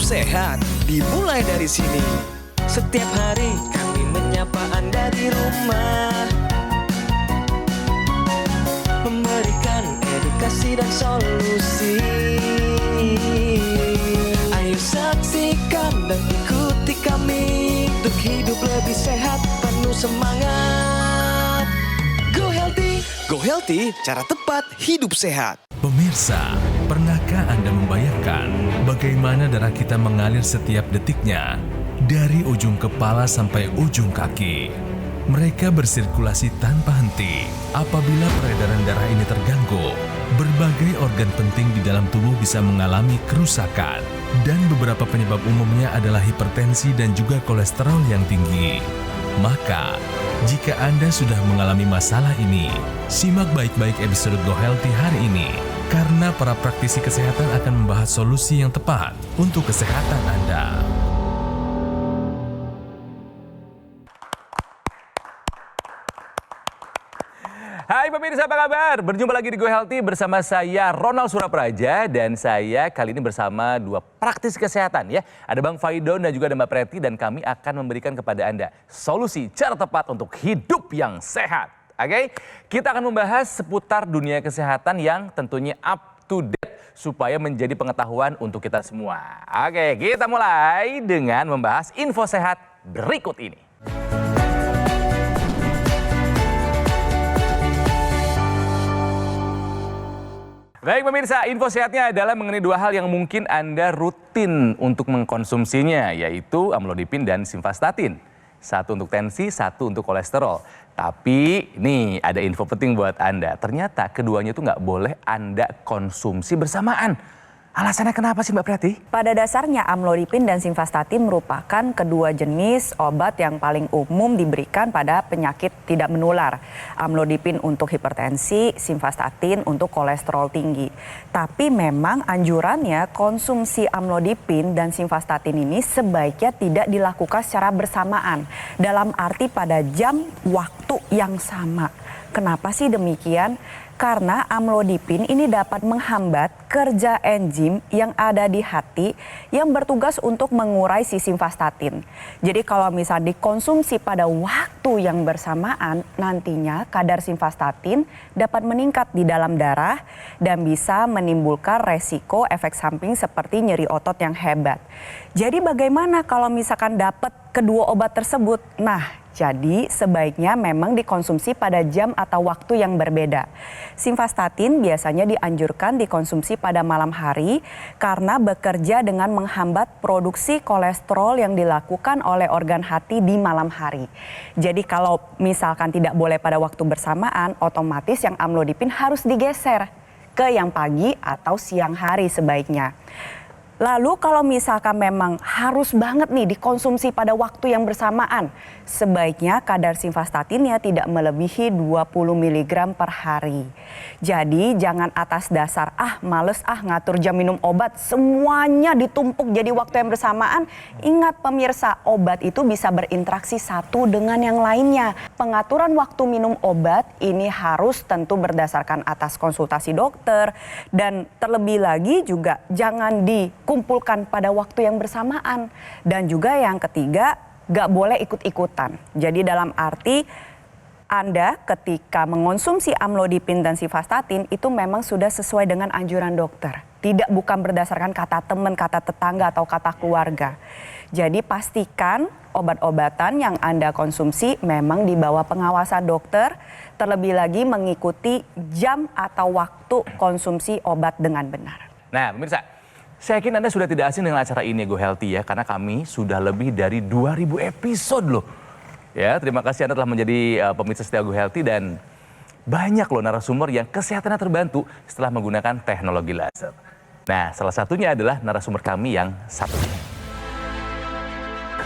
sehat dimulai dari sini. Setiap hari kami menyapa Anda di rumah, memberikan edukasi dan solusi. Ayo saksikan dan ikuti kami untuk hidup lebih sehat, penuh semangat. Go Healthy. Go Healthy, cara tepat hidup sehat. Pemirsa, pernahkah Anda membayangkan bagaimana darah kita mengalir setiap detiknya dari ujung kepala sampai ujung kaki? Mereka bersirkulasi tanpa henti. Apabila peredaran darah ini terganggu, berbagai organ penting di dalam tubuh bisa mengalami kerusakan. Dan beberapa penyebab umumnya adalah hipertensi dan juga kolesterol yang tinggi. Maka, jika Anda sudah mengalami masalah ini, simak baik-baik episode Go Healthy hari ini. Karena para praktisi kesehatan akan membahas solusi yang tepat untuk kesehatan Anda. Hai pemirsa, apa kabar? Berjumpa lagi di Go Healthy bersama saya Ronald Surapraja dan saya kali ini bersama dua praktisi kesehatan ya. Ada Bang Faidon dan juga ada Mbak Preti dan kami akan memberikan kepada Anda solusi cara tepat untuk hidup yang sehat. Oke, kita akan membahas seputar dunia kesehatan yang tentunya up to date supaya menjadi pengetahuan untuk kita semua. Oke, kita mulai dengan membahas info sehat berikut ini. Baik pemirsa, info sehatnya adalah mengenai dua hal yang mungkin Anda rutin untuk mengkonsumsinya, yaitu amlodipin dan simvastatin. Satu untuk tensi, satu untuk kolesterol. Tapi nih ada info penting buat Anda. Ternyata keduanya itu nggak boleh Anda konsumsi bersamaan. Alasannya kenapa sih Mbak Preti? Pada dasarnya amlodipin dan simvastatin merupakan kedua jenis obat yang paling umum diberikan pada penyakit tidak menular. Amlodipin untuk hipertensi, simvastatin untuk kolesterol tinggi. Tapi memang anjurannya konsumsi amlodipin dan simvastatin ini sebaiknya tidak dilakukan secara bersamaan. Dalam arti pada jam waktu yang sama. Kenapa sih demikian? Karena amlodipin ini dapat menghambat kerja enzim yang ada di hati yang bertugas untuk mengurai si simvastatin. Jadi kalau misal dikonsumsi pada waktu yang bersamaan, nantinya kadar simvastatin dapat meningkat di dalam darah dan bisa menimbulkan resiko efek samping seperti nyeri otot yang hebat. Jadi bagaimana kalau misalkan dapat kedua obat tersebut? Nah, jadi sebaiknya memang dikonsumsi pada jam atau waktu yang berbeda. Simvastatin biasanya dianjurkan dikonsumsi pada malam hari karena bekerja dengan menghambat produksi kolesterol yang dilakukan oleh organ hati di malam hari. Jadi kalau misalkan tidak boleh pada waktu bersamaan, otomatis yang amlodipin harus digeser ke yang pagi atau siang hari sebaiknya. Lalu kalau misalkan memang harus banget nih dikonsumsi pada waktu yang bersamaan, sebaiknya kadar simvastatinnya tidak melebihi 20 mg per hari. Jadi jangan atas dasar males ngatur jam minum obat, semuanya ditumpuk jadi waktu yang bersamaan. Ingat pemirsa, obat itu bisa berinteraksi satu dengan yang lainnya. Pengaturan waktu minum obat ini harus tentu berdasarkan atas konsultasi dokter dan terlebih lagi juga jangan dikumpulkan pada waktu yang bersamaan. Dan juga yang ketiga, gak boleh ikut-ikutan. Jadi dalam arti Anda ketika mengonsumsi amlodipin dan simvastatin itu memang sudah sesuai dengan anjuran dokter. Bukan berdasarkan kata teman, kata tetangga atau kata keluarga. Jadi pastikan obat-obatan yang Anda konsumsi memang di bawah pengawasan dokter. Terlebih lagi mengikuti jam atau waktu konsumsi obat dengan benar. Nah pemirsa, saya yakin Anda sudah tidak asing dengan acara ini Go Healthy ya, karena kami sudah lebih dari 2000 episode loh. Ya, terima kasih Anda telah menjadi pemirsa setia Go Healthy dan banyak loh narasumber yang kesehatannya terbantu setelah menggunakan teknologi laser. Nah, salah satunya adalah narasumber kami yang satu ini.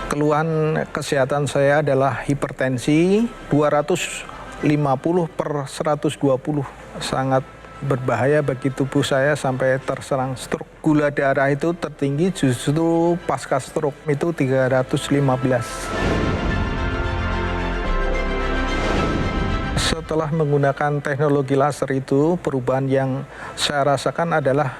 Keluhan kesehatan saya adalah hipertensi 250/120, sangat berbahaya bagi tubuh saya sampai terserang stroke. Gula darah itu tertinggi justru pasca stroke itu 315. Setelah menggunakan teknologi laser itu, perubahan yang saya rasakan adalah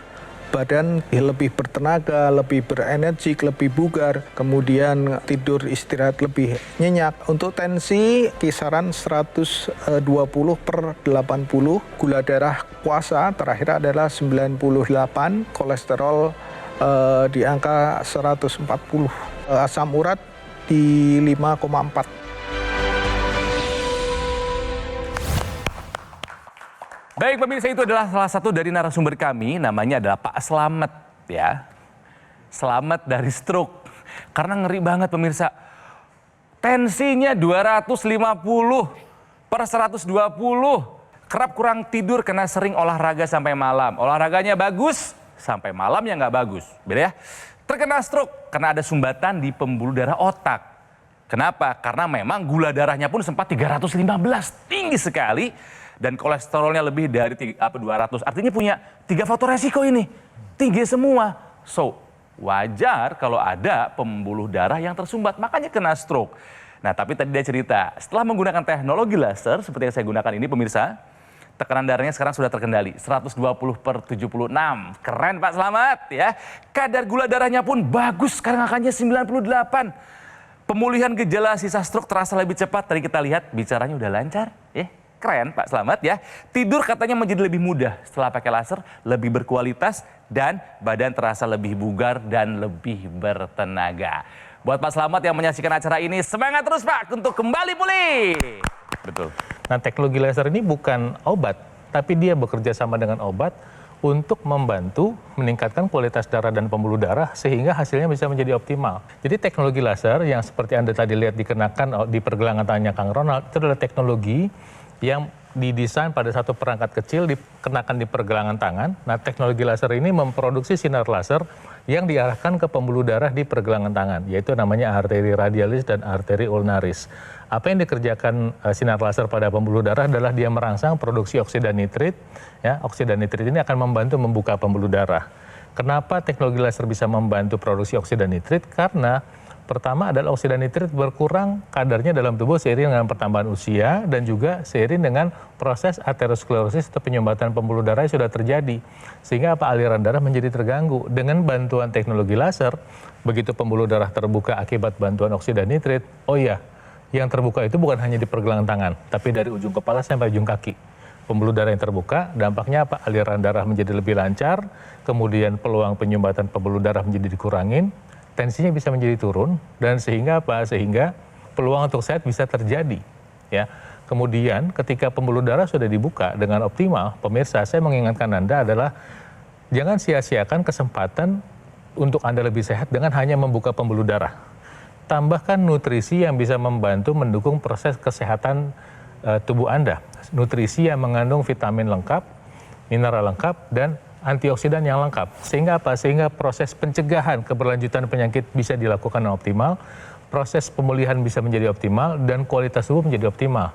badan lebih bertenaga, lebih berenergi, lebih bugar, kemudian tidur istirahat lebih nyenyak. Untuk tensi kisaran 120/80, gula darah puasa terakhir adalah 98, kolesterol di angka 140, asam urat di 5,4. Baik pemirsa, itu adalah salah satu dari narasumber kami, namanya adalah Pak Slamet ya. Slamet dari stroke. Karena ngeri banget pemirsa. Tensinya 250/120. Kerap kurang tidur karena sering olahraga sampai malam. Olahraganya bagus, sampai malamnya nggak bagus. Beda ya. Terkena stroke karena ada sumbatan di pembuluh darah otak. Kenapa? Karena memang gula darahnya pun sempat 315, tinggi sekali. Dan kolesterolnya lebih dari 200. Artinya punya 3 faktor resiko ini. Tinggi semua. So, wajar kalau ada pembuluh darah yang tersumbat. Makanya kena stroke. Nah, tapi tadi dia cerita, setelah menggunakan teknologi laser seperti yang saya gunakan ini pemirsa, tekanan darahnya sekarang sudah terkendali. 120/76. Keren Pak Slamet ya. Kadar gula darahnya pun bagus. Sekarang angkanya 98. Pemulihan gejala sisa stroke terasa lebih cepat. Tadi kita lihat bicaranya udah lancar. Keren Pak Slamet ya. Tidur katanya menjadi lebih mudah setelah pakai laser, lebih berkualitas dan badan terasa lebih bugar dan lebih bertenaga. Buat Pak Slamet yang menyaksikan acara ini, semangat terus Pak untuk kembali pulih. Betul. Nah, teknologi laser ini bukan obat, tapi dia bekerja sama dengan obat untuk membantu meningkatkan kualitas darah dan pembuluh darah sehingga hasilnya bisa menjadi optimal. Jadi teknologi laser yang seperti Anda tadi lihat dikenakan di pergelangan tangannya Kang Ronald, itu adalah teknologi yang didesain pada satu perangkat kecil dikenakan di pergelangan tangan. Nah, teknologi laser ini memproduksi sinar laser yang diarahkan ke pembuluh darah di pergelangan tangan, yaitu namanya arteri radialis dan arteri ulnaris. Apa yang dikerjakan sinar laser pada pembuluh darah adalah dia merangsang produksi oksida nitrit. Ya, oksida nitrit ini akan membantu membuka pembuluh darah. Kenapa teknologi laser bisa membantu produksi oksida nitrit? Karena pertama adalah oksida nitrit berkurang kadarnya dalam tubuh seiring dengan pertambahan usia dan juga seiring dengan proses aterosklerosis atau penyumbatan pembuluh darah yang sudah terjadi. Sehingga aliran darah menjadi terganggu. Dengan bantuan teknologi laser, begitu pembuluh darah terbuka akibat bantuan oksida nitrit, oh iya, yang terbuka itu bukan hanya di pergelangan tangan, tapi dari ujung kepala sampai ujung kaki. Pembuluh darah yang terbuka, dampaknya apa? Aliran darah menjadi lebih lancar, kemudian peluang penyumbatan pembuluh darah menjadi dikurangin, tensinya bisa menjadi turun, dan sehingga apa? Sehingga peluang untuk sehat bisa terjadi. Ya. Kemudian ketika pembuluh darah sudah dibuka dengan optimal, pemirsa, saya mengingatkan Anda adalah jangan sia-siakan kesempatan untuk Anda lebih sehat dengan hanya membuka pembuluh darah. Tambahkan nutrisi yang bisa membantu mendukung proses kesehatan tubuh Anda. Nutrisi yang mengandung vitamin lengkap, mineral lengkap, dan antioksidan yang lengkap. Sehingga apa? Sehingga proses pencegahan keberlanjutan penyakit bisa dilakukan dengan optimal, proses pemulihan bisa menjadi optimal, dan kualitas tubuh menjadi optimal.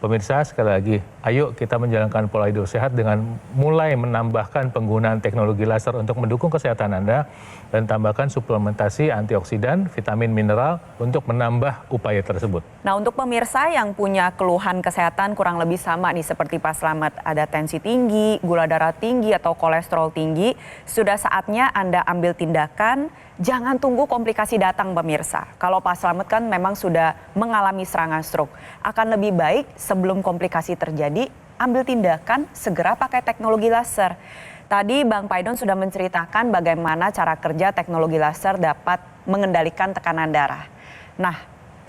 Pemirsa, sekali lagi, ayo kita menjalankan pola hidup sehat dengan mulai menambahkan penggunaan teknologi laser untuk mendukung kesehatan Anda dan tambahkan suplementasi antioksidan, vitamin, mineral untuk menambah upaya tersebut. Nah, untuk pemirsa yang punya keluhan kesehatan kurang lebih sama nih seperti Pak Slamet, ada tensi tinggi, gula darah tinggi atau kolesterol tinggi, sudah saatnya Anda ambil tindakan. Jangan tunggu komplikasi datang pemirsa. Kalau Pak Slamet kan memang sudah mengalami serangan stroke. Akan lebih baik sebelum komplikasi terjadi, ambil tindakan, segera pakai teknologi laser. Tadi Bang Paidon sudah menceritakan bagaimana cara kerja teknologi laser dapat mengendalikan tekanan darah. Nah,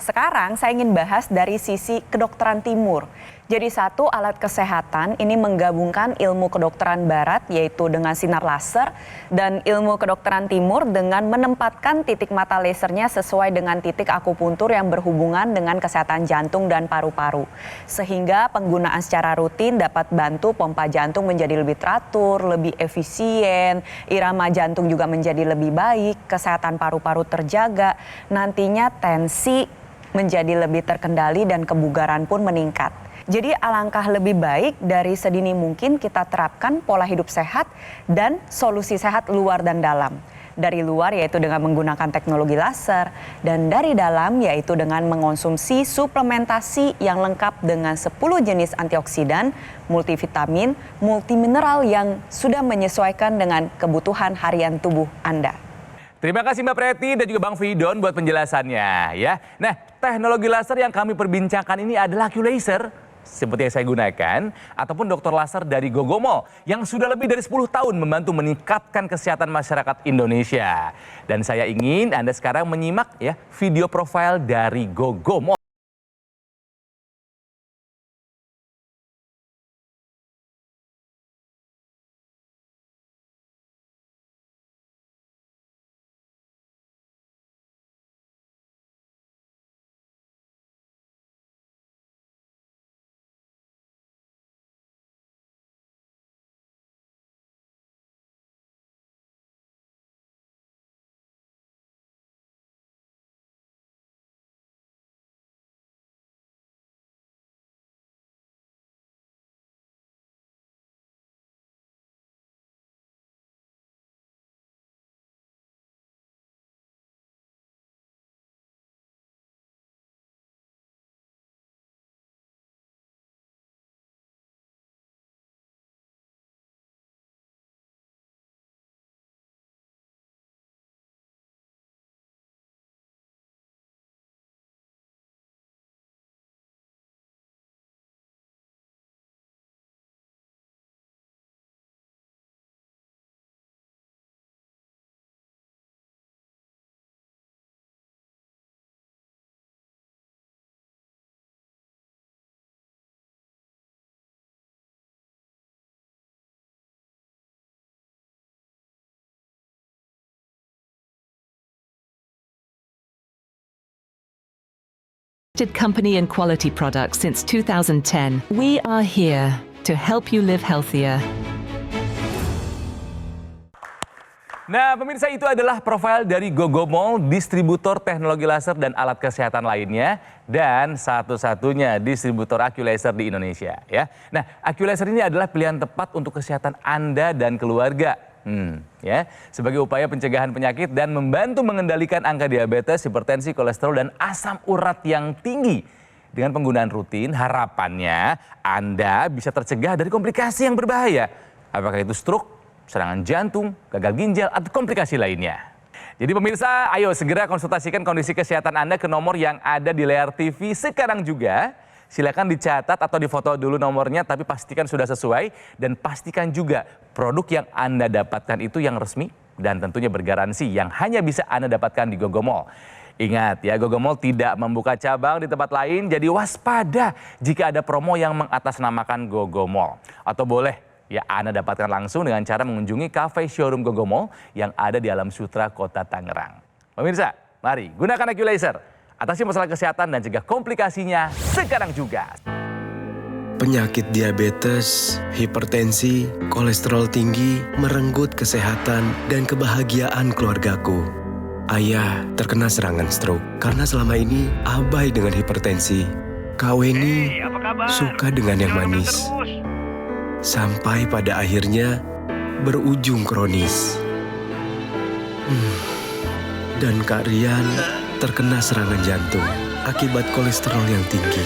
sekarang saya ingin bahas dari sisi kedokteran timur. Jadi satu alat kesehatan ini menggabungkan ilmu kedokteran barat yaitu dengan sinar laser dan ilmu kedokteran timur dengan menempatkan titik mata lasernya sesuai dengan titik akupuntur yang berhubungan dengan kesehatan jantung dan paru-paru. Sehingga penggunaan secara rutin dapat bantu pompa jantung menjadi lebih teratur, lebih efisien, irama jantung juga menjadi lebih baik, kesehatan paru-paru terjaga, nantinya tensi menjadi lebih terkendali dan kebugaran pun meningkat. Jadi alangkah lebih baik dari sedini mungkin kita terapkan pola hidup sehat dan solusi sehat luar dan dalam. Dari luar yaitu dengan menggunakan teknologi laser, dan dari dalam yaitu dengan mengonsumsi suplementasi yang lengkap dengan 10 jenis antioksidan, multivitamin, multimineral yang sudah menyesuaikan dengan kebutuhan harian tubuh Anda. Terima kasih Mbak Preti dan juga Bang Fidon buat penjelasannya ya. Nah, teknologi laser yang kami perbincangkan ini adalah AccuLaser seperti yang saya gunakan ataupun dokter laser dari Gogomall yang sudah lebih dari 10 tahun membantu meningkatkan kesehatan masyarakat Indonesia. Dan saya ingin Anda sekarang menyimak ya video profil dari Gogomall. Company in quality products since 2010. We are here to help you live healthier. Nah, pemirsa, itu adalah profil dari Gogomall, distributor teknologi laser dan alat kesehatan lainnya, dan satu-satunya distributor AccuLaser di Indonesia. Ya, nah, AccuLaser ini adalah pilihan tepat untuk kesehatan Anda dan keluarga. Ya, sebagai upaya pencegahan penyakit dan membantu mengendalikan angka diabetes, hipertensi, kolesterol, dan asam urat yang tinggi. Dengan penggunaan rutin, harapannya Anda bisa tercegah dari komplikasi yang berbahaya. Apakah itu stroke, serangan jantung, gagal ginjal, atau komplikasi lainnya. Jadi pemirsa, ayo segera konsultasikan kondisi kesehatan Anda ke nomor yang ada di layar TV sekarang juga. Silakan dicatat atau difoto dulu nomornya, tapi pastikan sudah sesuai. Dan pastikan juga produk yang Anda dapatkan itu yang resmi dan tentunya bergaransi yang hanya bisa Anda dapatkan di Gogomall. Ingat ya, Gogomall tidak membuka cabang di tempat lain, jadi waspada jika ada promo yang mengatasnamakan Gogomall. Atau boleh ya Anda dapatkan langsung dengan cara mengunjungi cafe showroom Gogomall yang ada di Alam Sutra, Kota Tangerang. Pemirsa, mari gunakan AccuLaser. Atasi masalah kesehatan dan cegah komplikasinya sekarang juga. Penyakit diabetes, hipertensi, kolesterol tinggi merenggut kesehatan dan kebahagiaan keluargaku. Ayah terkena serangan stroke karena selama ini abai dengan hipertensi. Kak Weni suka dengan yang manis. Sampai pada akhirnya berujung kronis. Dan Kak Rian terkena serangan jantung akibat kolesterol yang tinggi.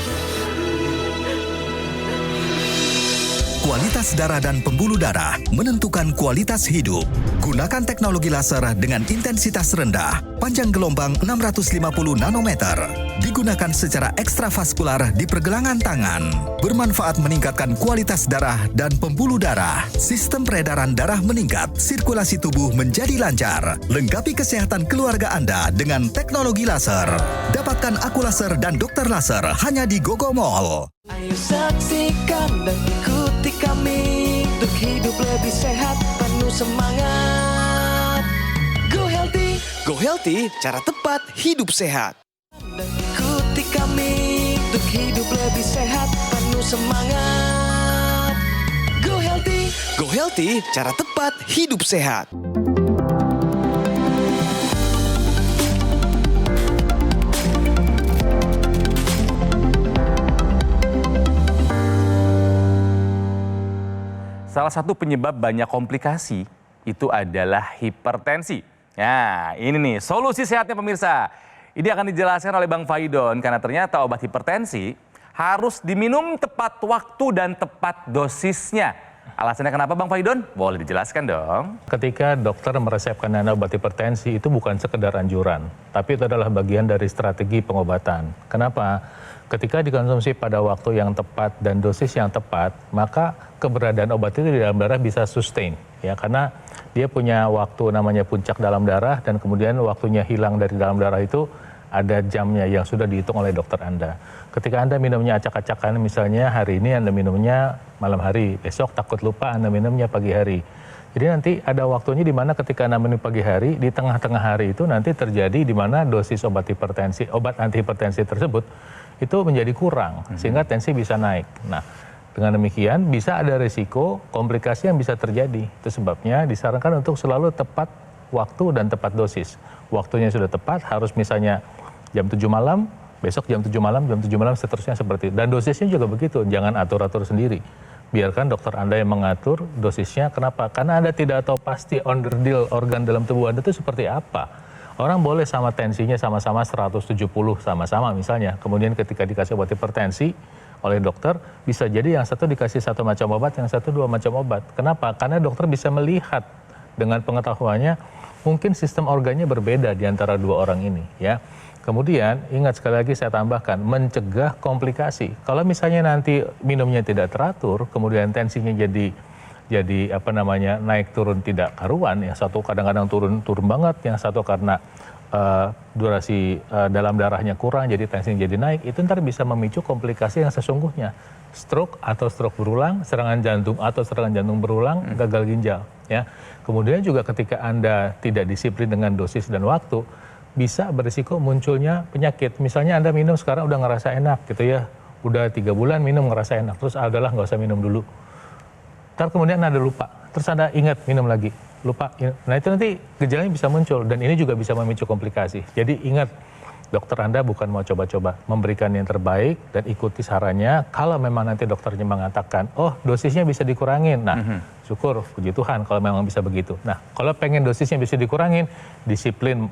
Kualitas darah dan pembuluh darah menentukan kualitas hidup. Gunakan teknologi laser dengan intensitas rendah, panjang gelombang 650 nanometer. Digunakan secara ekstravaskular di pergelangan tangan. Bermanfaat meningkatkan kualitas darah dan pembuluh darah. Sistem peredaran darah meningkat, sirkulasi tubuh menjadi lancar. Lengkapi kesehatan keluarga Anda dengan teknologi laser. Dapatkan AccuLaser dan dokter laser hanya di Gogomall. Ayo saksikan dan ikuti kami untuk hidup lebih sehat, penuh semangat. Go Healthy. Go Healthy, cara tepat hidup sehat. Dan ikuti kami untuk hidup lebih sehat, penuh semangat. Go Healthy. Go Healthy, cara tepat hidup sehat. Salah satu penyebab banyak komplikasi itu adalah hipertensi. Nah, ini nih solusi sehatnya pemirsa. Ini akan dijelaskan oleh Bang Faidon karena ternyata obat hipertensi harus diminum tepat waktu dan tepat dosisnya. Alasannya kenapa Bang Faidon? Boleh dijelaskan dong. Ketika dokter meresepkan Anda obat hipertensi itu bukan sekedar anjuran, tapi itu adalah bagian dari strategi pengobatan. Kenapa? Ketika dikonsumsi pada waktu yang tepat dan dosis yang tepat, maka keberadaan obat itu di dalam darah bisa sustain, ya, karena dia punya waktu namanya puncak dalam darah dan kemudian waktunya hilang dari dalam darah itu ada jamnya yang sudah dihitung oleh dokter Anda. Ketika Anda minumnya acak-acakan, misalnya hari ini Anda minumnya malam hari, besok takut lupa Anda minumnya pagi hari. Jadi nanti ada waktunya di mana ketika Anda minum pagi hari, di tengah-tengah hari itu nanti terjadi di mana dosis obat antihipertensi tersebut itu menjadi kurang, sehingga tensi bisa naik. Nah, dengan demikian bisa ada risiko komplikasi yang bisa terjadi. Itu sebabnya disarankan untuk selalu tepat waktu dan tepat dosis. Waktunya sudah tepat, harus misalnya jam 7 malam, besok jam 7 malam, seterusnya seperti itu. Dan dosisnya juga begitu, jangan atur-atur sendiri. Biarkan dokter Anda yang mengatur dosisnya. Kenapa? Karena Anda tidak tahu pasti onderdil organ dalam tubuh Anda itu seperti apa. Orang boleh sama tensinya sama-sama 170 sama-sama misalnya. Kemudian ketika dikasih obat hipertensi oleh dokter, bisa jadi yang satu dikasih satu macam obat, yang satu dua macam obat. Kenapa? Karena dokter bisa melihat dengan pengetahuannya mungkin sistem organnya berbeda di antara dua orang ini, ya. Kemudian ingat sekali lagi saya tambahkan, mencegah komplikasi. Kalau misalnya nanti minumnya tidak teratur, kemudian tensinya jadi naik turun tidak karuan, yang satu kadang-kadang turun banget, yang satu karena durasi dalam darahnya kurang, jadi tensinya jadi naik, itu ntar bisa memicu komplikasi yang sesungguhnya. Stroke atau stroke berulang, serangan jantung atau serangan jantung berulang, gagal ginjal, ya. Kemudian juga ketika Anda tidak disiplin dengan dosis dan waktu, bisa berisiko munculnya penyakit. Misalnya Anda minum sekarang udah ngerasa enak gitu ya, udah 3 bulan minum ngerasa enak, terus adalah nggak usah minum dulu. Ntar kemudian Anda lupa, terus Anda ingat minum lagi, lupa. Nah itu nanti gejalanya bisa muncul dan ini juga bisa memicu komplikasi. Jadi ingat, dokter Anda bukan mau coba-coba, memberikan yang terbaik dan ikuti sarannya. Kalau memang nanti dokternya mengatakan, oh dosisnya bisa dikurangin, nah syukur, puji Tuhan kalau memang bisa begitu. Nah kalau pengen dosisnya bisa dikurangin, disiplin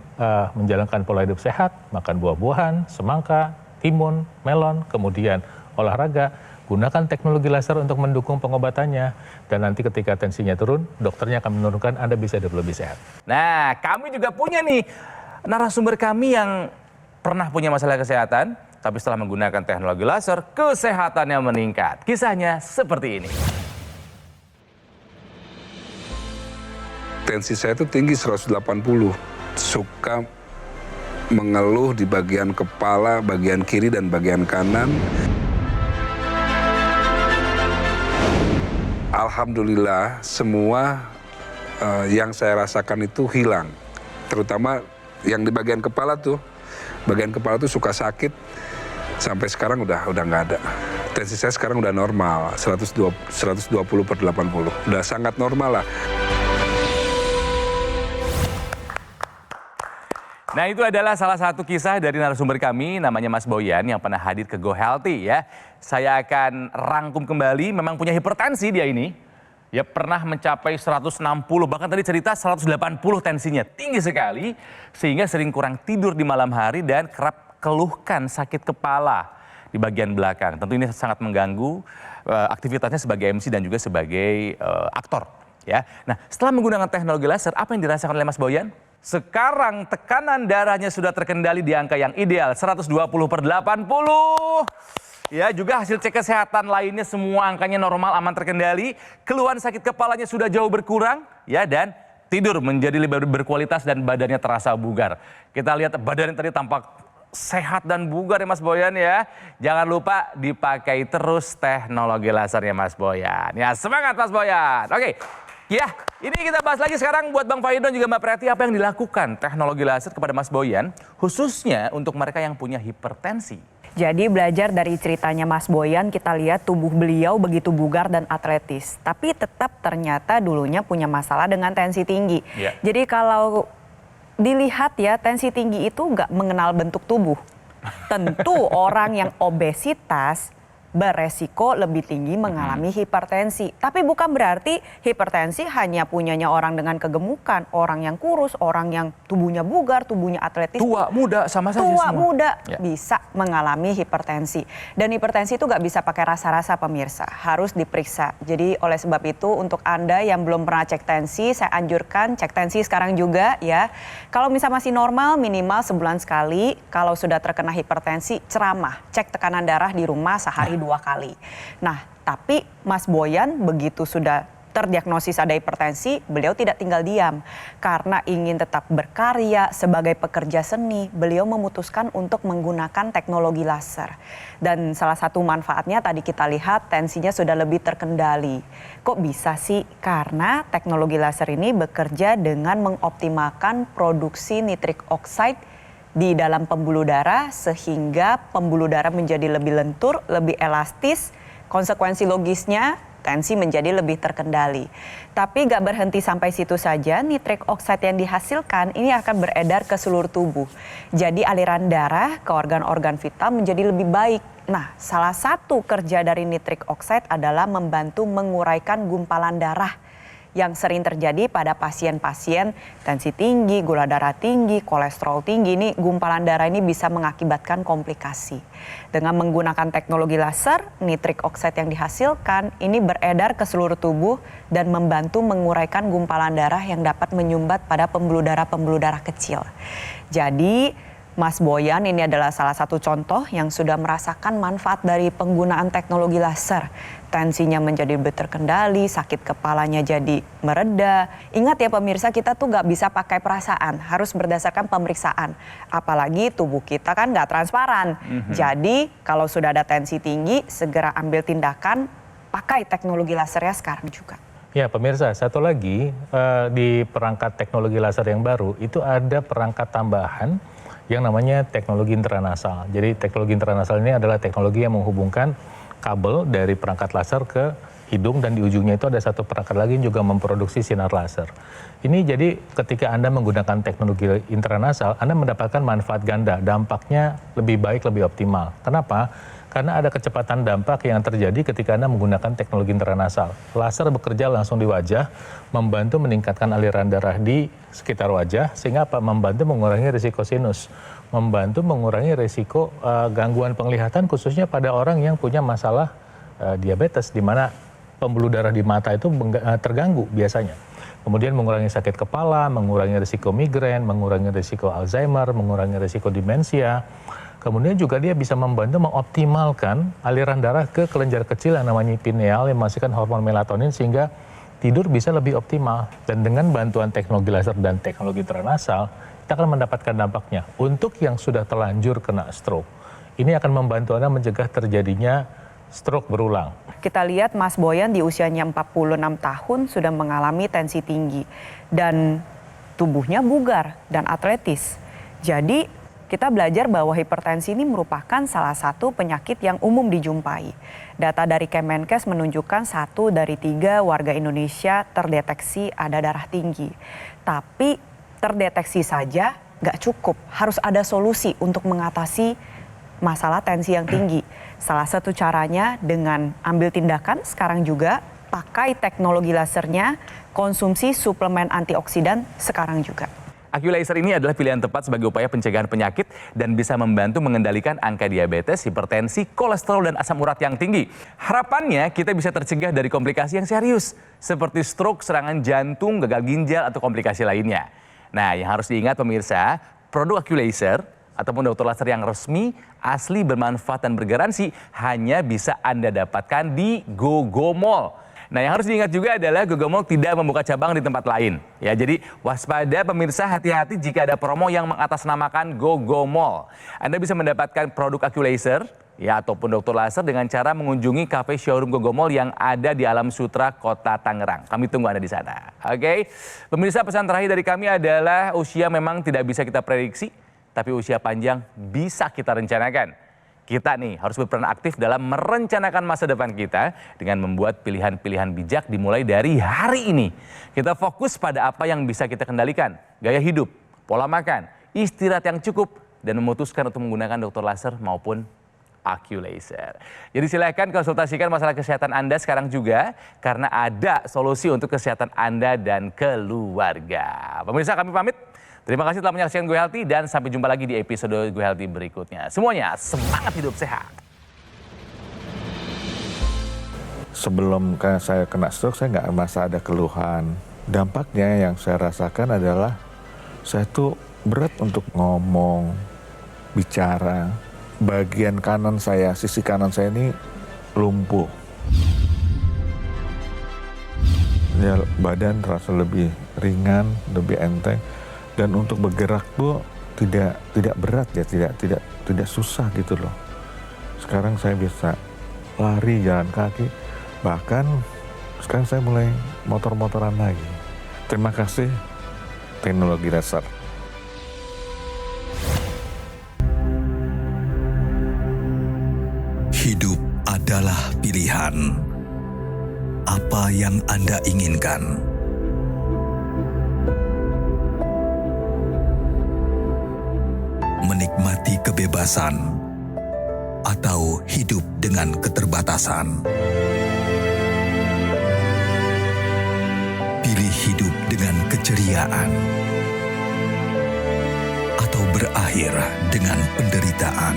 menjalankan pola hidup sehat, makan buah-buahan, semangka, timun, melon, kemudian olahraga, gunakan teknologi laser untuk mendukung pengobatannya. Dan nanti ketika tensinya turun, dokternya akan menurunkan, Anda bisa hidup lebih sehat. Nah, kami juga punya nih narasumber kami yang pernah punya masalah kesehatan, tapi setelah menggunakan teknologi laser, kesehatannya meningkat. Kisahnya seperti ini. Tensi saya itu tinggi 180, suka mengeluh di bagian kepala, bagian kiri dan bagian kanan. Alhamdulillah semua yang saya rasakan itu hilang, terutama yang di bagian kepala tuh. Bagian kepala tuh suka sakit, sampai sekarang udah nggak ada. Tensi saya sekarang udah normal, 120/80, udah sangat normal lah. Nah itu adalah salah satu kisah dari narasumber kami, namanya Mas Boyan yang pernah hadir ke Go Healthy ya. Saya akan rangkum kembali, memang punya hipertensi dia ini. Ya pernah mencapai 160, bahkan tadi cerita 180 tensinya, tinggi sekali. Sehingga sering kurang tidur di malam hari dan kerap keluhkan sakit kepala di bagian belakang. Tentu ini sangat mengganggu aktivitasnya sebagai MC dan juga sebagai aktor. Ya. Nah setelah menggunakan teknologi laser, apa yang dirasakan oleh Mas Boyan? Sekarang tekanan darahnya sudah terkendali di angka yang ideal, 120/80. Ya, juga hasil cek kesehatan lainnya semua angkanya normal, aman, terkendali. Keluhan sakit kepalanya sudah jauh berkurang, ya, dan tidur menjadi lebih berkualitas dan badannya terasa bugar. Kita lihat badannya tadi tampak sehat dan bugar ya Mas Boyan ya. Jangan lupa dipakai terus teknologi lasernya Mas Boyan. Ya, semangat Mas Boyan. Oke. Ya, ini kita bahas lagi sekarang buat Bang Faidon juga Mbak Preti, apa yang dilakukan teknologi laser kepada Mas Boyan, khususnya untuk mereka yang punya hipertensi. Jadi belajar dari ceritanya Mas Boyan, kita lihat tubuh beliau begitu bugar dan atletis. Tapi tetap ternyata dulunya punya masalah dengan tensi tinggi. Yeah. Jadi kalau dilihat ya, tensi tinggi itu nggak mengenal bentuk tubuh. Tentu orang yang obesitas beresiko lebih tinggi mengalami hipertensi. Tapi bukan berarti hipertensi hanya punyanya orang dengan kegemukan, orang yang kurus, orang yang tubuhnya bugar, tubuhnya atletis. Tua, muda, sama saja Tua, semua. muda Ya. bisa mengalami hipertensi. Dan hipertensi itu nggak bisa pakai rasa-rasa pemirsa, harus diperiksa. Jadi oleh sebab itu untuk Anda yang belum pernah cek tensi, saya anjurkan cek tensi sekarang juga ya. Kalau misalnya masih normal minimal sebulan sekali, kalau sudah terkena hipertensi ceramah, cek tekanan darah di rumah sehari 2 kali. Nah, tapi Mas Boyan begitu sudah terdiagnosis ada hipertensi, beliau tidak tinggal diam. Karena ingin tetap berkarya sebagai pekerja seni, beliau memutuskan untuk menggunakan teknologi laser. Dan salah satu manfaatnya tadi kita lihat tensinya sudah lebih terkendali. Kok bisa sih? Karena teknologi laser ini bekerja dengan mengoptimalkan produksi nitrik oxide di dalam pembuluh darah sehingga pembuluh darah menjadi lebih lentur, lebih elastis. Konsekuensi logisnya tensi menjadi lebih terkendali. Tapi gak berhenti sampai situ saja, nitrik oxide yang dihasilkan ini akan beredar ke seluruh tubuh. Jadi aliran darah ke organ-organ vital menjadi lebih baik. Nah, salah satu kerja dari nitrik oxide adalah membantu menguraikan gumpalan darah yang sering terjadi pada pasien-pasien tensi tinggi, gula darah tinggi, kolesterol tinggi. Ini gumpalan darah ini bisa mengakibatkan komplikasi. Dengan menggunakan teknologi laser, nitrik oxide yang dihasilkan ini beredar ke seluruh tubuh dan membantu menguraikan gumpalan darah yang dapat menyumbat pada pembuluh darah kecil. Jadi Mas Boyan ini adalah salah satu contoh yang sudah merasakan manfaat dari penggunaan teknologi laser. Tensinya menjadi lebih terkendali, sakit kepalanya jadi mereda. Ingat ya pemirsa, kita tuh gak bisa pakai perasaan, harus berdasarkan pemeriksaan. Apalagi tubuh kita kan gak transparan. Jadi kalau sudah ada tensi tinggi, segera ambil tindakan, pakai teknologi lasernya sekarang juga. Ya pemirsa, satu lagi di perangkat teknologi laser yang baru, itu ada perangkat tambahan yang namanya teknologi intranasal. Jadi teknologi intranasal ini adalah teknologi yang menghubungkan kabel dari perangkat laser ke hidung dan di ujungnya itu ada satu perangkat lagi yang juga memproduksi sinar laser. Ini jadi ketika Anda menggunakan teknologi intranasal, Anda mendapatkan manfaat ganda, dampaknya lebih baik, lebih optimal. Kenapa? Karena ada kecepatan dampak yang terjadi ketika Anda menggunakan teknologi intranasal. Laser bekerja langsung di wajah, membantu meningkatkan aliran darah di sekitar wajah, sehingga apa? Membantu mengurangi risiko sinus, membantu mengurangi risiko gangguan penglihatan khususnya pada orang yang punya masalah diabetes, di mana pembuluh darah di mata itu terganggu biasanya. Kemudian mengurangi sakit kepala, mengurangi risiko migrain, mengurangi risiko Alzheimer, mengurangi risiko demensia. Kemudian juga dia bisa membantu mengoptimalkan aliran darah ke kelenjar kecil yang namanya pineal yang menghasilkan hormon melatonin sehingga tidur bisa lebih optimal. Dan dengan bantuan teknologi laser dan teknologi intranasal, kita akan mendapatkan dampaknya. Untuk yang sudah terlanjur kena stroke, ini akan membantu Anda mencegah terjadinya stroke berulang. Kita lihat Mas Boyan di usianya 46 tahun sudah mengalami tensi tinggi dan tubuhnya bugar dan atletis. Jadi kita belajar bahwa hipertensi ini merupakan salah satu penyakit yang umum dijumpai. Data dari Kemenkes menunjukkan 1 dari 3 warga Indonesia terdeteksi ada darah tinggi. Tapi terdeteksi saja nggak cukup, harus ada solusi untuk mengatasi masalah tensi yang tinggi. Salah satu caranya dengan ambil tindakan sekarang juga, pakai teknologi lasernya, konsumsi suplemen antioksidan sekarang juga. AccuLaser ini adalah pilihan tepat sebagai upaya pencegahan penyakit dan bisa membantu mengendalikan angka diabetes, hipertensi, kolesterol, dan asam urat yang tinggi. Harapannya kita bisa tercegah dari komplikasi yang serius seperti stroke, serangan jantung, gagal ginjal, atau komplikasi lainnya. Nah, yang harus diingat pemirsa, produk AccuLaser ataupun dokter laser yang resmi, asli, bermanfaat, dan bergaransi hanya bisa Anda dapatkan di GoGo Mall. Nah, yang harus diingat juga adalah GoGo Mall tidak membuka cabang di tempat lain. Ya, jadi waspada pemirsa, hati-hati jika ada promo yang mengatasnamakan GoGo Mall. Anda bisa mendapatkan produk AccuLaser ya ataupun dokter laser dengan cara mengunjungi kafe showroom GoGo Mall yang ada di Alam Sutra, Kota Tangerang. Kami tunggu Anda di sana. Oke. Pemirsa, pesan terakhir dari kami adalah usia memang tidak bisa kita prediksi, tapi usia panjang bisa kita rencanakan. Kita nih harus berperan aktif dalam merencanakan masa depan kita dengan membuat pilihan-pilihan bijak dimulai dari hari ini. Kita fokus pada apa yang bisa kita kendalikan, gaya hidup, pola makan, istirahat yang cukup, dan memutuskan untuk menggunakan dokter laser maupun Laser. Jadi silakan konsultasikan masalah kesehatan Anda sekarang juga karena ada solusi untuk kesehatan Anda dan keluarga. Pemirsa, kami pamit. Terima kasih telah menyaksikan Go Healthy dan sampai jumpa lagi di episode Go Healthy berikutnya. Semuanya semangat hidup sehat. Sebelum saya kena stroke, saya nggak merasa ada keluhan. Dampaknya yang saya rasakan adalah saya tuh berat untuk ngomong, bicara. Bagian kanan saya, sisi kanan saya ini lumpuh. Ya, badan terasa lebih ringan, lebih enteng. Dan untuk bergerak tuh tidak berat ya, tidak susah gitu loh. Sekarang saya bisa lari, jalan kaki, bahkan sekarang saya mulai motor-motoran lagi. Terima kasih teknologi laser. Hidup adalah pilihan. Apa yang Anda inginkan? Menikmati kebebasan atau hidup dengan keterbatasan. Pilih hidup dengan keceriaan atau berakhir dengan penderitaan.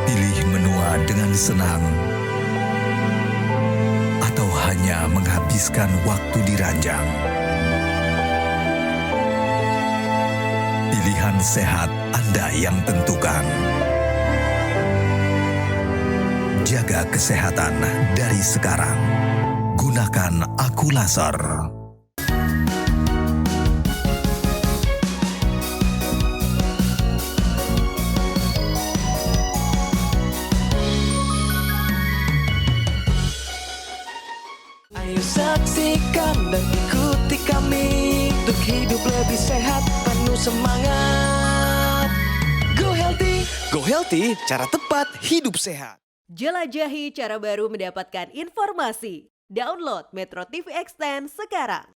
Pilih menua dengan senang atau hanya menghabiskan waktu di ranjang. Pilihan sehat Anda yang tentukan. Jaga kesehatan dari sekarang. Gunakan Aku Laser. Ayo saksikan dan ikuti kami untuk hidup lebih sehat, penuh semangat. Go Healthy, cara tepat hidup sehat. Jelajahi cara baru mendapatkan informasi. Download Metro TV Extend sekarang.